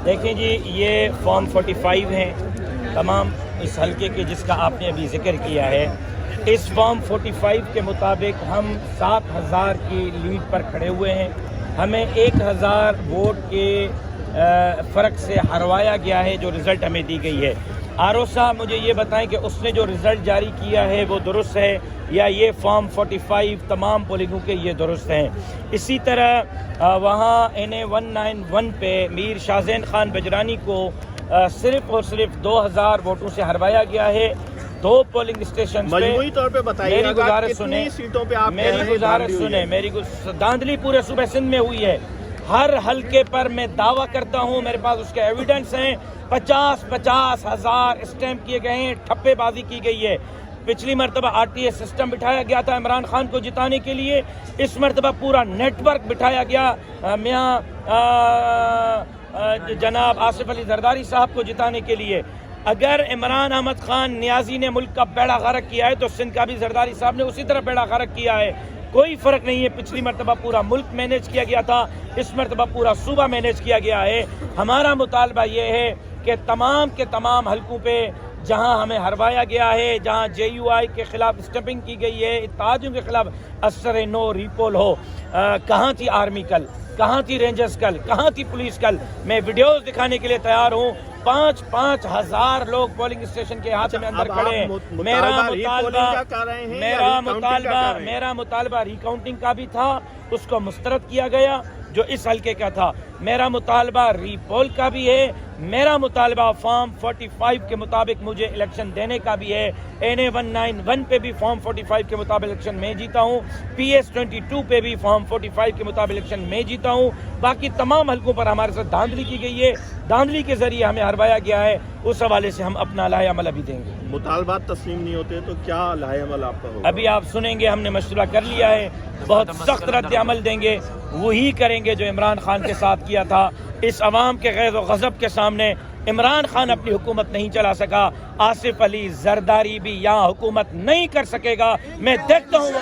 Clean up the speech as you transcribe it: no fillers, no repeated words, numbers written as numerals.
دیکھیں جی، یہ فارم 45 ہیں تمام اس حلقے کے جس کا آپ نے ابھی ذکر کیا ہے۔ اس فارم 45 کے مطابق ہم 7000 کی لیڈ پر کھڑے ہوئے ہیں۔ ہمیں 1000 ووٹ کے فرق سے ہروایا گیا ہے جو رزلٹ ہمیں دی گئی ہے۔ آر او صاحب مجھے یہ بتائیں کہ اس نے جو رزلٹ جاری کیا ہے وہ درست ہے یا یہ فارم 45 تمام پولنگوں کے یہ درست ہیں؟ اسی طرح وہاں NA 191 پہ میر شاہزین خان بجرانی کو صرف اور صرف 2000 ووٹوں سے ہروایا گیا ہے۔ 2 پولنگ اسٹیشن پہ مجموعی طور پہ بتائیے میری گزارش کتنی سیٹوں پہ آپ میری گزارش سنیں دھاندلی پورے صوبہ سندھ میں ہوئی ہے۔ ہر حلقے پر میں دعویٰ کرتا ہوں، میرے پاس اس کے ایویڈنس ہیں، 50 ہزار اسٹیمپ کیے گئے ہیں، ٹھپے بازی کی گئی ہے۔ پچھلی مرتبہ RTS سسٹم بٹھایا گیا تھا عمران خان کو جتانے کے لیے، اس مرتبہ پورا نیٹ ورک بٹھایا گیا میاں جناب آصف علی زرداری صاحب کو جتانے کے لیے۔ اگر عمران احمد خان نیازی نے ملک کا بیڑا غرق کیا ہے تو سندھ کا بھی زرداری صاحب نے اسی طرح بیڑا غرق کیا ہے۔ کوئی فرق نہیں ہے، پچھلی مرتبہ پورا ملک مینیج کیا گیا تھا، اس مرتبہ پورا صوبہ مینیج کیا گیا ہے۔ ہمارا مطالبہ یہ ہے کہ تمام کے تمام حلقوں پہ جہاں ہمیں ہروایا گیا ہے، جہاں JUI کے خلاف اسٹمپنگ کی گئی ہے، اتحادیوں کے خلاف اثر نو ریپول ہو۔ کہاں تھی آرمی کل؟ کہاں تھی رینجرز کل؟ کہاں تھی پولیس کل؟ میں ویڈیوز دکھانے کے لیے تیار ہوں۔ 5 ہزار لوگ پولنگ اسٹیشن کے ہاتھ میں اندر کھڑے ہیں۔ میرا مطالبہ ریکاؤنٹنگ کا بھی تھا، اس کو مسترد کیا گیا جو اس حلقے کا تھا۔ میرا مطالبہ ری پول کا بھی ہے، میرا مطالبہ فارم 45 کے مطابق مجھے الیکشن دینے کا بھی ہے۔ NA 191 پہ بھی فارم 45 کے مطابق الیکشن میں جیتا ہوں، PS 22 پہ بھی فارم 45 کے مطابق الیکشن میں جیتا ہوں۔ باقی تمام حلقوں پر ہمارے ساتھ دھاندلی کی گئی ہے، دھاندلی کے ذریعے ہمیں ہروایا گیا ہے، اس حوالے سے ہم اپنا لاہے عمل ابھی دیں گے۔ مطالبات تسلیم نہیں ہوتے تو کیا لاہے عمل آپ کا ہوگا؟ ابھی آپ سنیں گے، ہم نے مشورہ کر لیا ہے، بہت سخت رد عمل دیں گے، وہی کریں گے جو عمران خان کے ساتھ کیا تھا۔ اس عوام کے غیظ و غضب کے سامنے عمران خان اپنی حکومت نہیں چلا سکا، آصف علی زرداری بھی یہاں حکومت نہیں کر سکے گا۔ میں دیکھتا ہوں